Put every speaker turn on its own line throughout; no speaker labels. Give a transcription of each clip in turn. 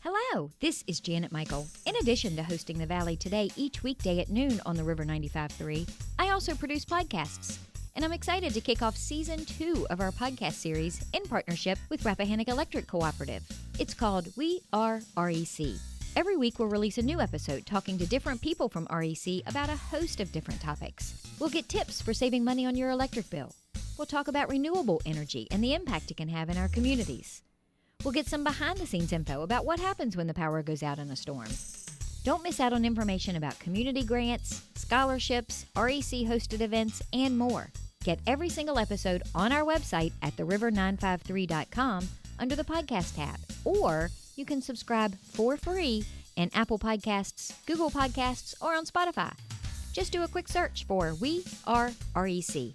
Hello, this is Janet Michael. In addition to hosting The Valley Today each weekday at noon on the River 95.3, I also produce podcasts. And I'm excited to kick off Season 2 of our podcast series in partnership with Rappahannock Electric Cooperative. It's called We Are REC. Every week we'll release a new episode talking to different people from REC about a host of different topics. We'll get tips for saving money on your electric bill. We'll talk about renewable energy and the impact it can have in our communities. We'll get some behind-the-scenes info about what happens when the power goes out in a storm. Don't miss out on information about community grants, scholarships, REC-hosted events, and more. Get every single episode on our website at theriver953.com under the podcast tab, or you can subscribe for free in Apple Podcasts, Google Podcasts, or on Spotify. Just do a quick search for We Are REC.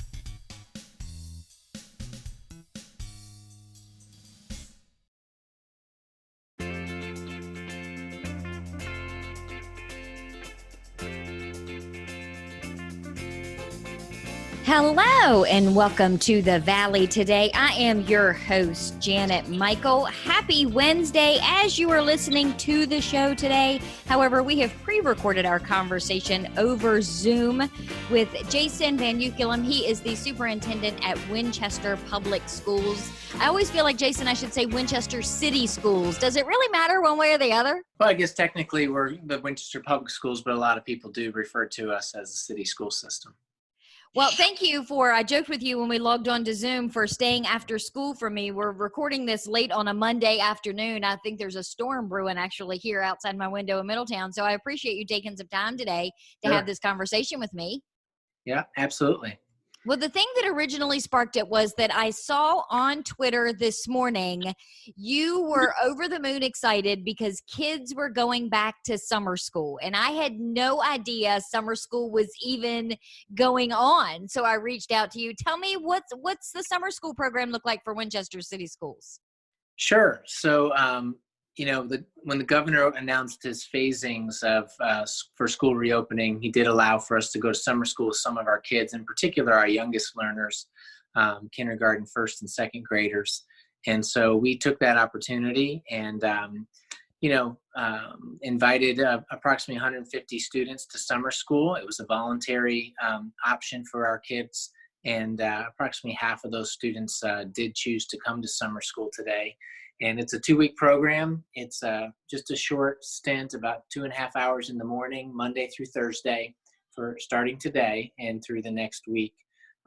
Hello and welcome to The Valley Today. I am your host, Janet Michael. Happy Wednesday as you are listening to the show today. However, we have pre-recorded our conversation over Zoom with Jason Van Uculum. He is the superintendent at Winchester Public Schools. I always feel like, Jason, I should say Winchester City Schools. Does it really matter one way or the other?
Well, I guess technically we're the Winchester Public Schools, but a lot of people do refer to us as the city school system.
Well, thank you I joked with you when we logged on to Zoom for staying after school for me. We're recording this late on a Monday afternoon. I think there's a storm brewing actually here outside my window in Middletown. So I appreciate you taking some time today to have this conversation with me.
Yeah, absolutely.
Well, the thing that originally sparked it was that I saw on Twitter this morning, you were over the moon excited because kids were going back to summer school. And I had no idea summer school was even going on. So I reached out to you. Tell me, what's the summer school program look like for Winchester City Schools?
Sure. So, when the governor announced his phasings for school reopening, he did allow for us to go to summer school with some of our kids, in particular our youngest learners, kindergarten, first and second graders. And so we took that opportunity and, invited approximately 150 students to summer school. It was a voluntary option for our kids. And approximately half of those students did choose to come to summer school today. And it's a 2-week program. It's just a short stint, about 2.5 hours in the morning, Monday through Thursday, for starting today and through the next week.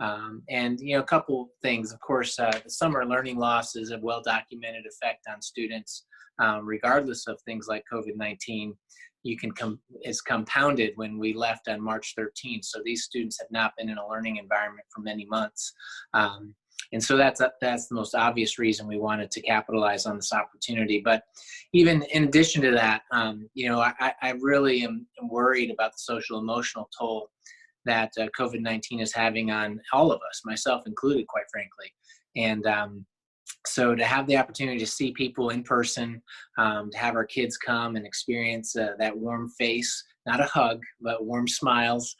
A couple things. Of course, the summer learning loss is a well-documented effect on students, regardless of things like COVID-19. It's compounded when we left on March 13th. So these students have not been in a learning environment for many months. And so that's the most obvious reason we wanted to capitalize on this opportunity. But even in addition to that, I really am worried about the social emotional toll that COVID-19 is having on all of us, myself included, quite frankly. And so to have the opportunity to see people in person, to have our kids come and experience that warm face, not a hug, but warm smiles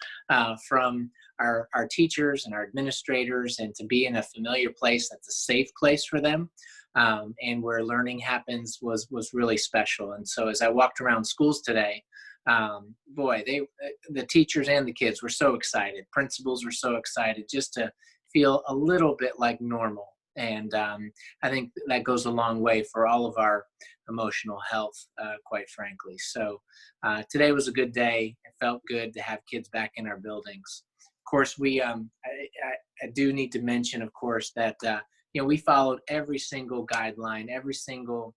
from our teachers and our administrators, and to be in a familiar place that's a safe place for them and where learning happens was really special. And so as I walked around schools today, the teachers and the kids were so excited. Principals were so excited just to feel a little bit like normal. And I think that goes a long way for all of our emotional health, quite frankly. So today was a good day. It felt good to have kids back in our buildings. Of course, I do need to mention, of course, that we followed every single guideline, every single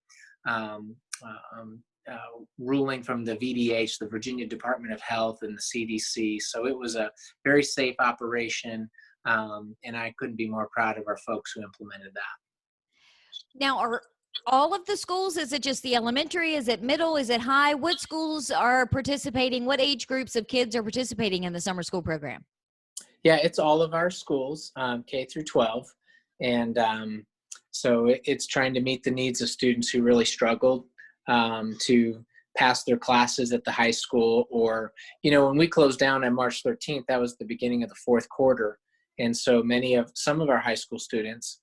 ruling from the VDH, the Virginia Department of Health, and the CDC. So it was a very safe operation. And I couldn't be more proud of our folks who implemented that.
Now, are all of the schools, is it just the elementary? Is it middle? Is it high? What schools are participating? What age groups of kids are participating in the summer school program?
Yeah, it's all of our schools, K through 12. And so it's trying to meet the needs of students who really struggled to pass their classes at the high school. Or, when we closed down on March 13th, that was the beginning of the fourth quarter. And so some of our high school students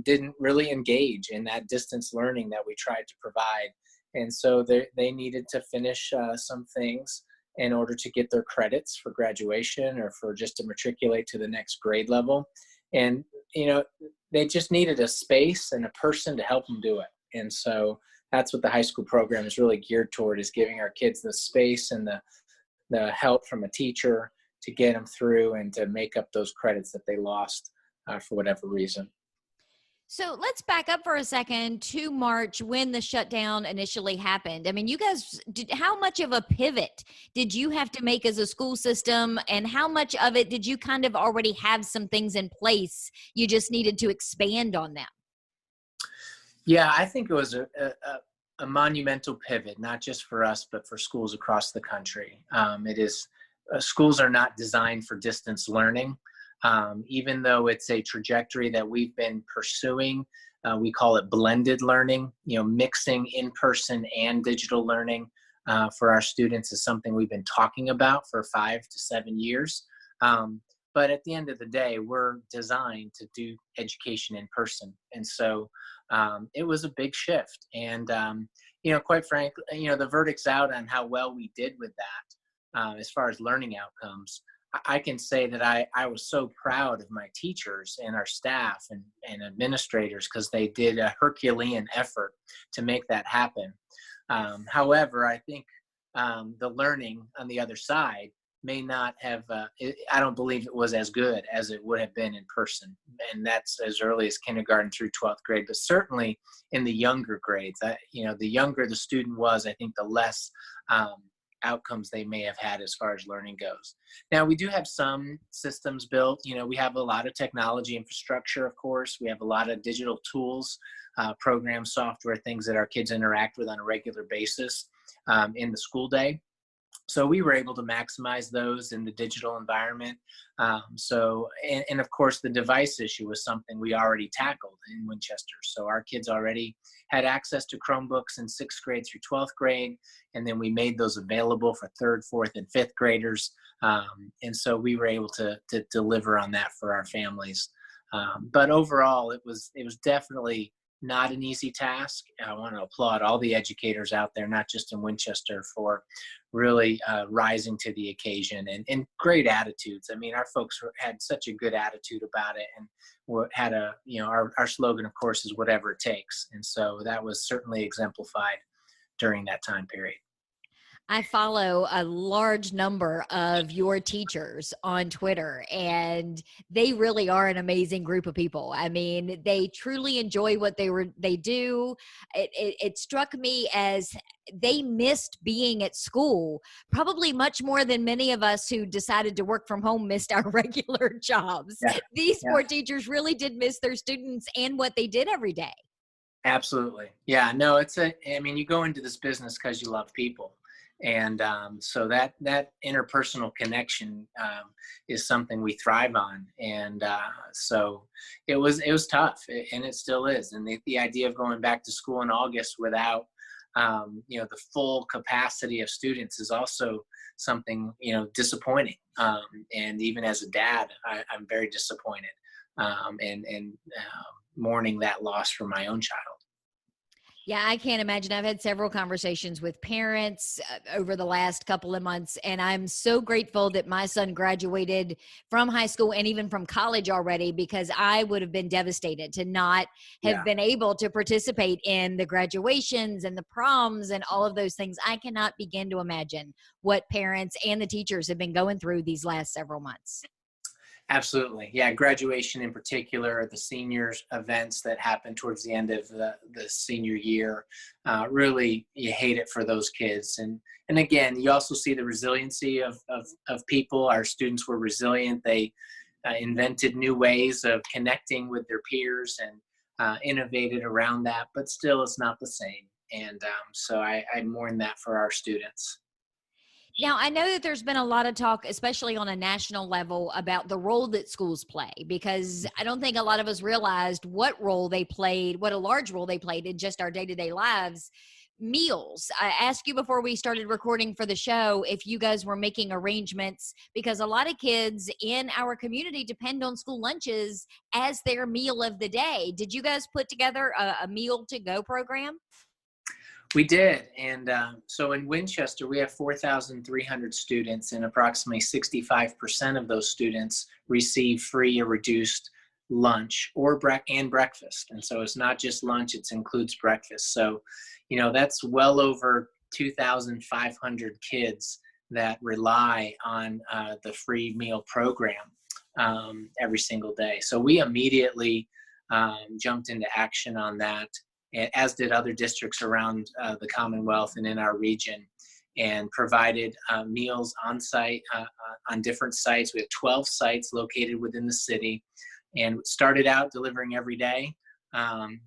didn't really engage in that distance learning that we tried to provide. And so they needed to finish some things in order to get their credits for graduation or for just to matriculate to the next grade level. And, they just needed a space and a person to help them do it. And so that's what the high school program is really geared toward, is giving our kids the space and the help from a teacher to get them through and to make up those credits that they lost for whatever reason.
So let's back up for a second to March, when the shutdown initially happened. I mean, you guys, how much of a pivot did you have to make as a school system, and how much of it did you kind of already have some things in place? You just needed to expand on them.
Yeah, I think it was a monumental pivot, not just for us, but for schools across the country. It is schools are not designed for distance learning. Even though it's a trajectory that we've been pursuing, we call it blended learning. Mixing in-person and digital learning for our students is something we've been talking about for 5 to 7 years. But at the end of the day, we're designed to do education in person. And so it was a big shift. And, quite frankly, the verdict's out on how well we did with that as far as learning outcomes. I can say that I was so proud of my teachers and our staff and administrators, because they did a Herculean effort to make that happen. However, I think the learning on the other side may not have, I don't believe it was as good as it would have been in person. And that's as early as kindergarten through 12th grade, but certainly in the younger grades. The younger the student was, I think the less outcomes they may have had as far as learning goes. Now, we do have some systems built. We have a lot of technology infrastructure, of course. We have a lot of digital tools, programs, software, things that our kids interact with on a regular basis in the school day. So we were able to maximize those in the digital environment. And of course, the device issue was something we already tackled in Winchester. So our kids already had access to Chromebooks in 6th grade through 12th grade. And then we made those available for 3rd, 4th, and 5th graders. And so we were able to deliver on that for our families. But overall, it was definitely not an easy task. I want to applaud all the educators out there, not just in Winchester, for really rising to the occasion and great attitudes. I mean, our folks had such a good attitude about it, and had our slogan, of course, is whatever it takes. And so that was certainly exemplified during that time period.
I follow a large number of your teachers on Twitter, and they really are an amazing group of people. I mean, they truly enjoy what they do. It struck me as they missed being at school probably much more than many of us who decided to work from home missed our regular jobs.
Yeah.
These poor teachers really did miss their students and what they did every day.
Absolutely. Yeah, no, you go into this business because you love people. And so that interpersonal connection is something we thrive on. And so it was tough, and it still is. And the idea of going back to school in August without, the full capacity of students is also something, disappointing. And even as a dad, I'm very disappointed and mourning that loss for my own child.
Yeah, I can't imagine. I've had several conversations with parents over the last couple of months, and I'm so grateful that my son graduated from high school and even from college already, because I would have been devastated to not have been able to participate in the graduations and the proms and all of those things. I cannot begin to imagine what parents and the teachers have been going through these last several months.
Absolutely. Yeah. Graduation in particular, the seniors events that happen towards the end of the senior year, really, you hate it for those kids. And again, you also see the resiliency of people. Our students were resilient. They invented new ways of connecting with their peers and innovated around that, but still it's not the same. And so I mourn that for our students.
Now, I know that there's been a lot of talk, especially on a national level, about the role that schools play, because I don't think a lot of us realized what a large role they played in just our day-to-day lives. Meals. I asked you before we started recording for the show if you guys were making arrangements, because a lot of kids in our community depend on school lunches as their meal of the day. Did you guys put together a meal to go program?
We did. And so in Winchester, we have 4,300 students, and approximately 65% of those students receive free or reduced lunch or breakfast. And so it's not just lunch, it includes breakfast. So, that's well over 2,500 kids that rely on the free meal program every single day. So we immediately jumped into action on that, as did other districts around the Commonwealth and in our region, and provided meals on site, on different sites. We have 12 sites located within the city, and started out delivering every day.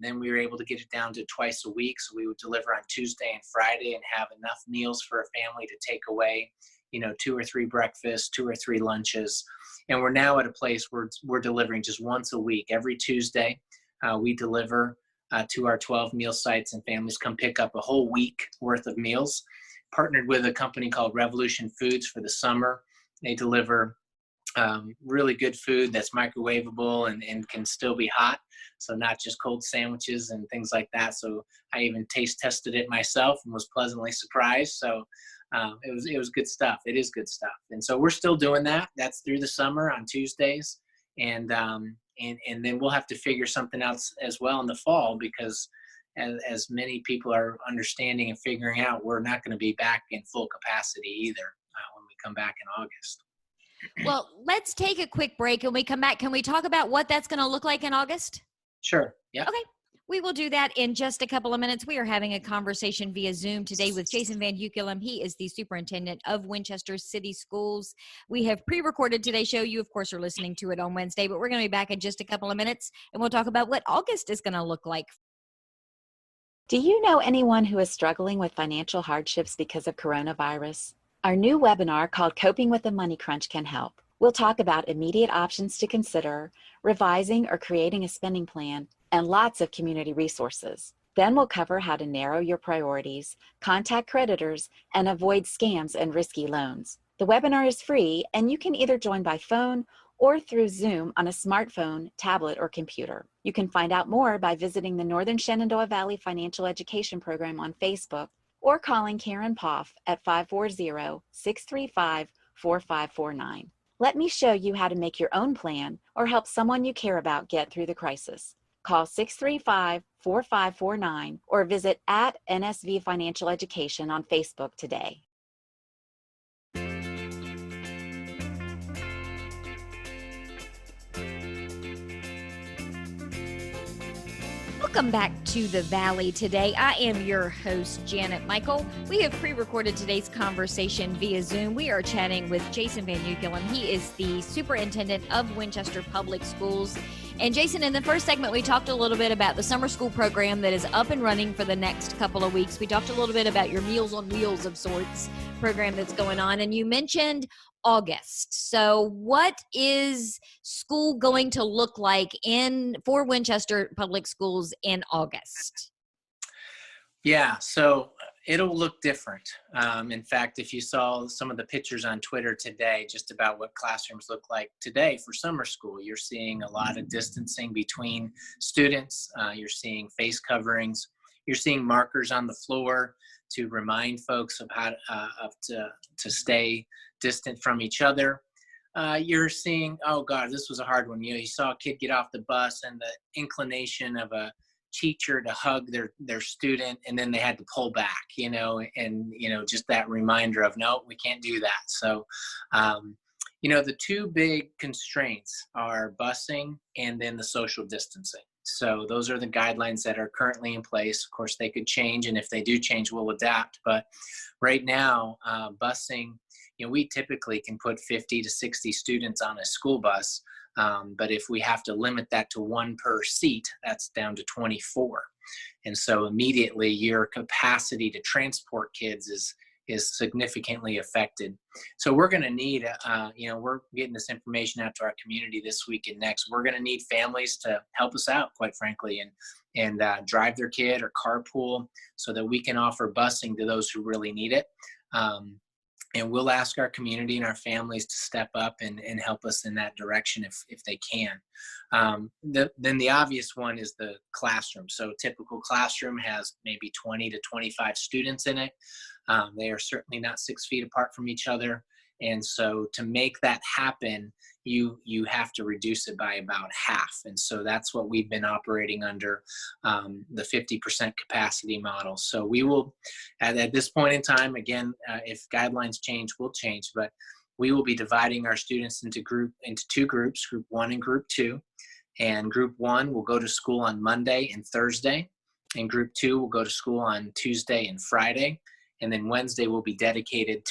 Then we were able to get it down to twice a week. So we would deliver on Tuesday and Friday and have enough meals for a family to take away, 2 or 3 breakfasts, 2 or 3 lunches. And we're now at a place where we're delivering just once a week. Every Tuesday, we deliver to our 12 meal sites, and families come pick up a whole week worth of meals. Partnered with a company called Revolution Foods for the summer. They deliver really good food that's microwavable and can still be hot. So not just cold sandwiches and things like that. So I even taste tested it myself and was pleasantly surprised. So it was good stuff. It is good stuff. And so we're still doing that. That's through the summer on Tuesdays. And then we'll have to figure something else as well in the fall, because as many people are understanding and figuring out, we're not going to be back in full capacity either when we come back in August.
Well, let's take a quick break. And we come back, can we talk about what that's going to look like in August?
Sure. Yeah.
Okay. We will do that in just a couple of minutes. We are having a conversation via Zoom today with Jason Van Hukelum. He is the superintendent of Winchester City Schools. We have pre-recorded today's show. You, of course, are listening to it on Wednesday, but we're going to be back in just a couple of minutes, and we'll talk about what August is going to look like.
Do you know anyone who is struggling with financial hardships because of coronavirus? Our new webinar called Coping with the Money Crunch can help. We'll talk about immediate options to consider, revising or creating a spending plan, and lots of community resources. Then we'll cover how to narrow your priorities, contact creditors, and avoid scams and risky loans. The webinar is free, and you can either join by phone or through Zoom on a smartphone, tablet, or computer. You can find out more by visiting the Northern Shenandoah Valley Financial Education Program on Facebook or calling Karen Poff at 540-635-4549. Let me show you how to make your own plan or help someone you care about get through the crisis. Call 635-4549 or visit at NSV Financial Education on Facebook today.
Welcome back to the Valley today. I am your host, Janet Michael. We have pre-recorded today's conversation via Zoom. We are chatting with Jason Van Hukelum. He is the superintendent of Winchester Public Schools. And Jason, in the first segment, we talked a little bit about the summer school program that is up and running for the next couple of weeks. We talked a little bit about your Meals on Wheels of sorts program that's going on. And you mentioned August. So what is school going to look like for Winchester Public Schools in August?
Yeah, so it'll look different. In fact, if you saw some of the pictures on Twitter today, just about what classrooms look like today for summer school, you're seeing a lot of distancing between students. You're seeing face coverings. You're seeing markers on the floor to remind folks of how to stay distant from each other. You're seeing, oh God, this was a hard one. You saw a kid get off the bus and the inclination of a teacher to hug their student, and then they had to pull back, and just that reminder of, no, we can't do that. So, the two big constraints are busing and then the social distancing. So those are the guidelines that are currently in place. Of course, they could change, and if they do change, we'll adapt. But right now, busing, we typically can put 50 to 60 students on a school bus. But if we have to limit that to 1 per seat, that's down to 24. And so immediately your capacity to transport kids is significantly affected. So we're going to need, we're getting this information out to our community this week and next. We're going to need families to help us out, quite frankly, and drive their kid or carpool so that we can offer busing to those who really need it. and we'll ask our community and our families to step up and help us in that direction if they can. Then the obvious one is the classroom. So a typical classroom has maybe 20 to 25 students in it. They are certainly not 6 feet apart from each other. And so to make that happen, you have to reduce it by about half. And so that's what we've been operating under, the 50% capacity model. So we will, at this point in time, again, if guidelines change, we'll change, but we will be dividing our students into two groups, group 1 and group 2. And group 1 will go to school on Monday and Thursday. And group 2 will go to school on Tuesday and Friday. And then Wednesday will be dedicated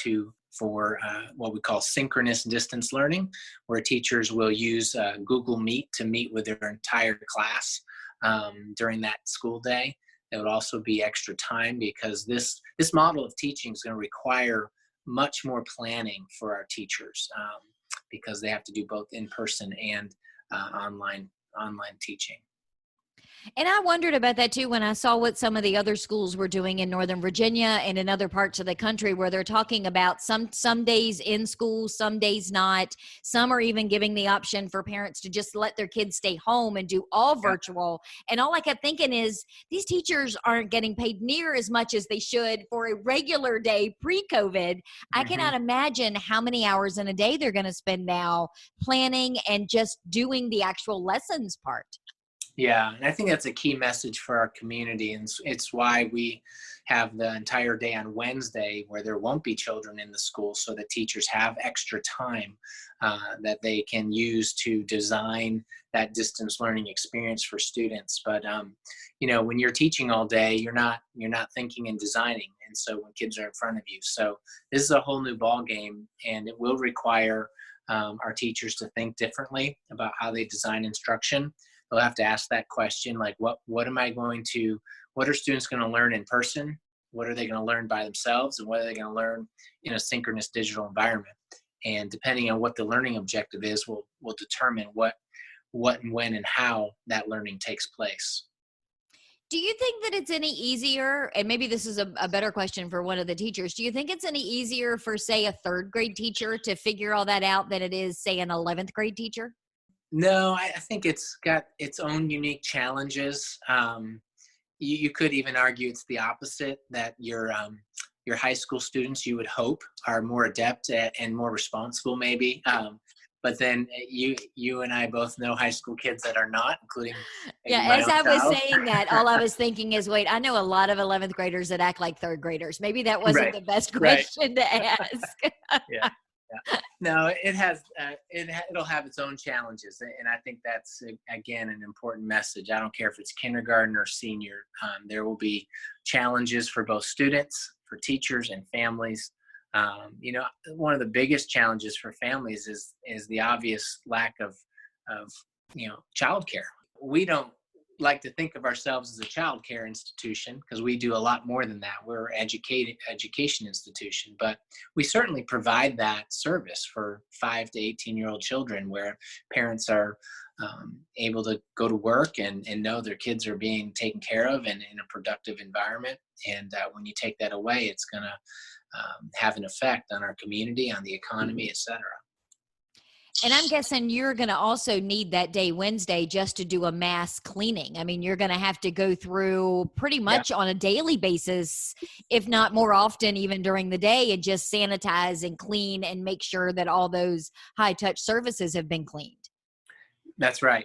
for what we call synchronous distance learning, where teachers will use Google Meet to meet with their entire class during that school day. It would also be extra time because this model of teaching is going to require much more planning for our teachers because they have to do both in-person and online teaching.
And I wondered about that too when I saw what some of the other schools were doing in Northern Virginia and in other parts of the country, where they're talking about some days in school, some days not. Some are even giving the option for parents to just let their kids stay home and do all virtual. And all I kept thinking is these teachers aren't getting paid near as much as they should for a regular day pre-COVID. I cannot imagine how many hours in a day they're going to spend now planning and just doing the actual lessons part.
Yeah, and I think that's a key message for our community, and it's why we have the entire day on Wednesday where there won't be children in the school, so that teachers have extra time that they can use to design that distance learning experience for students. But when you're teaching all day, you're not thinking and designing, and so when kids are in front of you, so this is a whole new ball game, and it will require our teachers to think differently about how they design instruction. They'll have to ask that question, like, what are students going to learn in person? What are they going to learn by themselves? And what are they going to learn in a synchronous digital environment? And depending on what the learning objective is, will determine what and when and how that learning takes place.
Do you think that it's any easier, and maybe this is a better question for one of the teachers, do you think it's any easier for, say, a 3rd grade teacher to figure all that out than it is, say, an 11th grade teacher?
No, I think it's got its own unique challenges. You could even argue it's the opposite, that your high school students, you would hope, are more adept and more responsible maybe. But then you and I both know high school kids that are not, including
as I was saying that, all I was thinking is, wait, I know a lot of 11th graders that act like 3rd graders. Maybe that wasn't the best question to ask.
Yeah. No, it'll have its own challenges, and I think that's again an important message. I don't care if it's kindergarten or senior. There will be challenges for both students, for teachers, and families. One of the biggest challenges for families is the obvious lack of childcare. We don't like to think of ourselves as a child care institution because we do a lot more than that. We're an education institution, but we certainly provide that service for 5 to 18-year-old children, where parents are able to go to work and know their kids are being taken care of and in a productive environment. And when you take that away, it's going to have an effect on our community, on the economy, et cetera.
And I'm guessing you're going to also need that day Wednesday just to do a mass cleaning. I mean, you're going to have to go through pretty much on a daily basis, if not more often, even during the day, and just sanitize and clean and make sure that all those high touch surfaces have been cleaned.
That's right.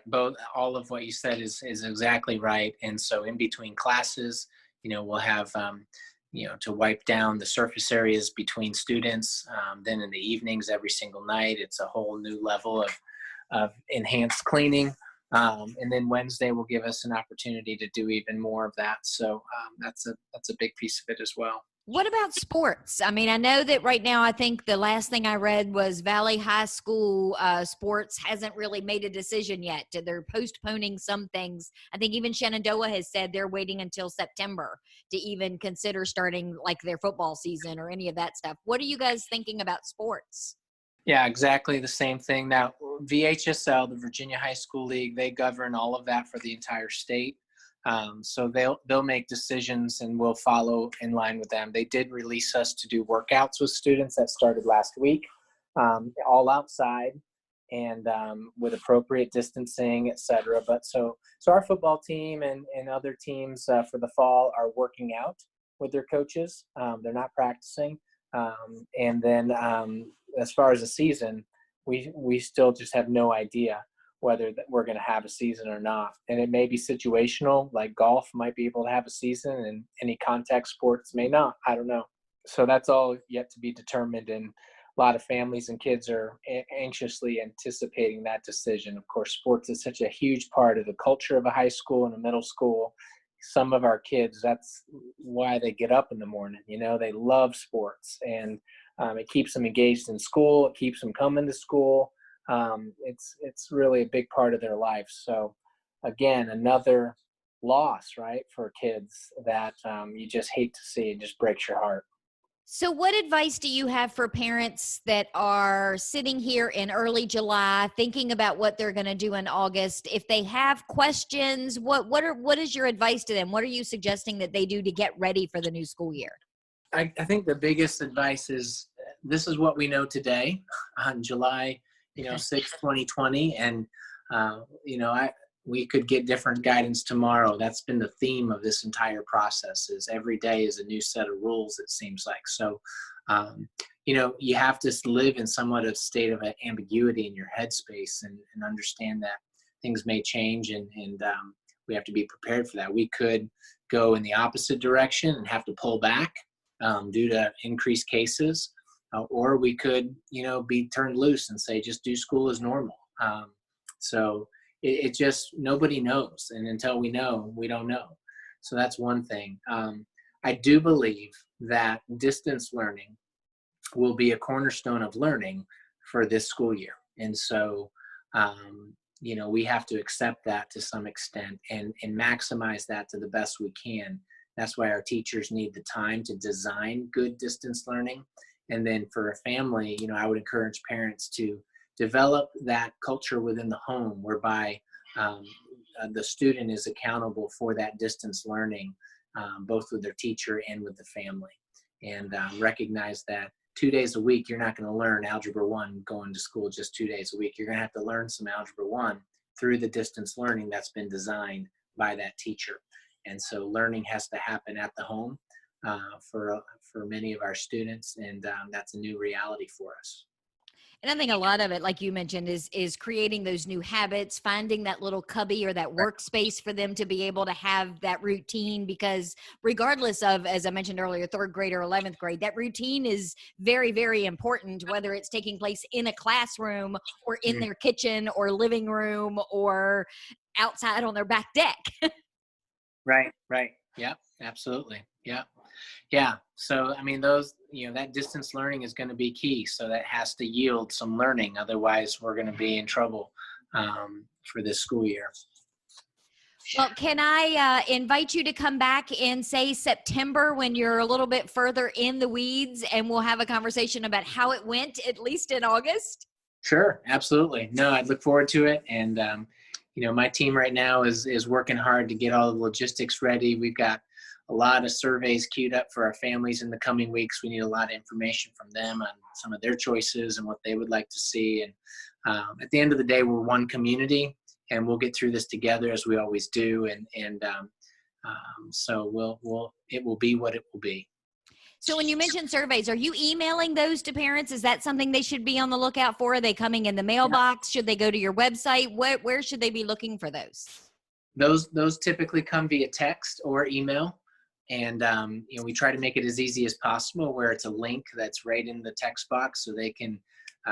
All of what you said is exactly right. And so in between classes, we'll have to wipe down the surface areas between students. Then in the evenings, every single night, it's a whole new level of enhanced cleaning. And then Wednesday will give us an opportunity to do even more of that. So that's a big piece of it as well.
What about sports? I mean, I know that right now, I think the last thing I read was Valley High School sports hasn't really made a decision yet. They're postponing some things. I think even Shenandoah has said they're waiting until September to even consider starting like their football season or any of that stuff. What are you guys thinking about sports?
Yeah, exactly the same thing. Now, VHSL, the Virginia High School League, they govern all of that for the entire state. So they'll make decisions and we'll follow in line with them. They did release us to do workouts with students that started last week, all outside and with appropriate distancing, et cetera. But so our football team and other teams for the fall are working out with their coaches. They're not practicing. And then as far as the season, we still just have no idea whether we're going to have a season or not. And it may be situational, like golf might be able to have a season and any contact sports may not. I don't know. So that's all yet to be determined. And a lot of families and kids are anxiously anticipating that decision. Of course, sports is such a huge part of the culture of a high school and a middle school. Some of our kids, that's why they get up in the morning. They love sports, and it keeps them engaged in school. It keeps them coming to school. It's really a big part of their life. So again, another loss, right, for kids that you just hate to see. It just breaks your heart.
So what advice do you have for parents that are sitting here in early July thinking about what they're going to do in August? If they have questions, what is your advice to them? What are you suggesting that they do to get ready for the new school year?
I think the biggest advice is this is what we know today on July 6, 2020. And, we could get different guidance tomorrow. That's been the theme of this entire process, is every day is a new set of rules, it seems like. So, you have to live in somewhat of a state of ambiguity in your headspace and understand that things may change and we have to be prepared for that. We could go in the opposite direction and have to pull back due to increased cases, or we could, be turned loose and say, just do school as normal. So it just, nobody knows. And until we know, we don't know. So that's one thing. I do believe that distance learning will be a cornerstone of learning for this school year. And so, we have to accept that to some extent and maximize that to the best we can. That's why our teachers need the time to design good distance learning. And then for a family, I would encourage parents to develop that culture within the home whereby the student is accountable for that distance learning, both with their teacher and with the family. And recognize that 2 days a week, you're not going to learn Algebra 1 going to school just 2 days a week. You're going to have to learn some Algebra 1 through the distance learning that's been designed by that teacher. And so learning has to happen at the home for many of our students, and that's a new reality for us.
And I think a lot of it, like you mentioned, is creating those new habits, finding that little cubby or that workspace for them to be able to have that routine, because regardless of, as I mentioned earlier, 3rd grade or 11th grade, that routine is very, very important, whether it's taking place in a classroom or in their kitchen or living room or outside on their back deck.
Right. Yeah, absolutely. Yeah. So, those, that distance learning is going to be key. So that has to yield some learning. Otherwise, we're going to be in trouble for this school year.
Well, can I invite you to come back in, say, September, when you're a little bit further in the weeds, and we'll have a conversation about how it went, at least in August?
Sure. Absolutely. No, I'd look forward to it. And, my team right now is working hard to get all the logistics ready. We've got a lot of surveys queued up for our families in the coming weeks. We need a lot of information from them on some of their choices and what they would like to see. And at the end of the day, we're one community, and we'll get through this together as we always do. So it will be what it will be.
So when you mentioned surveys, are you emailing those to parents? Is that something they should be on the lookout for? Are they coming in the mailbox? Should they go to your website? Where should they be looking for those?
Those typically come via text or email. And, we try to make it as easy as possible, where it's a link that's right in the text box, so they can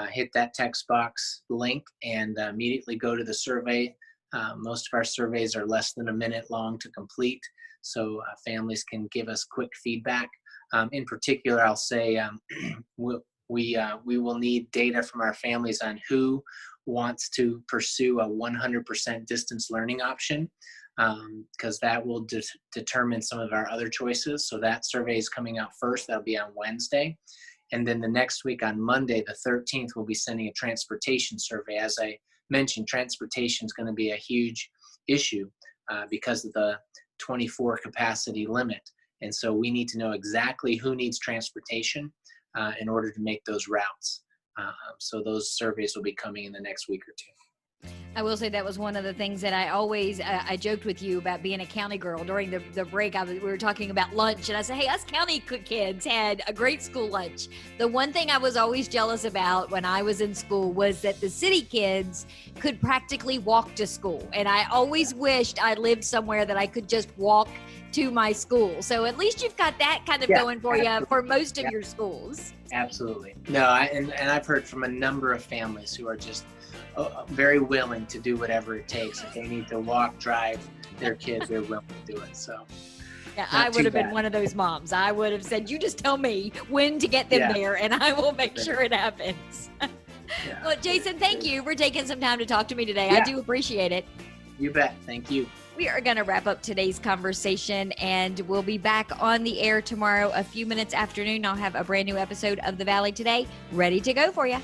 hit that text box link and immediately go to the survey. Most of our surveys are less than a minute long to complete, so families can give us quick feedback. In particular, I'll say we will need data from our families on who wants to pursue a 100% distance learning option, because that will determine some of our other choices. So that survey is coming out first. That'll be on Wednesday. And then the next week on Monday, the 13th, we'll be sending a transportation survey. As I mentioned, transportation is going to be a huge issue because of the 24 capacity limit. And so we need to know exactly who needs transportation in order to make those routes. So those surveys will be coming in the next week or two.
I will say that was one of the things that I always, I joked with you about being a county girl during the break. We were talking about lunch, and I said, hey, us county kids had a great school lunch. The one thing I was always jealous about when I was in school was that the city kids could practically walk to school. And I always wished I lived somewhere that I could just walk to my school. So at least you've got that kind of going for you for most of your schools.
Absolutely. No, and I've heard from a number of families who are just very willing to do whatever it takes. If they need to walk, drive their kids, they're willing to do it. So
yeah, I would have been one of those moms. I would have said, you just tell me when to get them there and I will make sure it happens. Well, Jason, thank you for taking some time to talk to me today. I do appreciate it.
You bet. Thank you.
We are going to wrap up today's conversation, and we'll be back on the air tomorrow a few minutes after noon. I'll have a brand new episode of The Valley Today ready to go for you.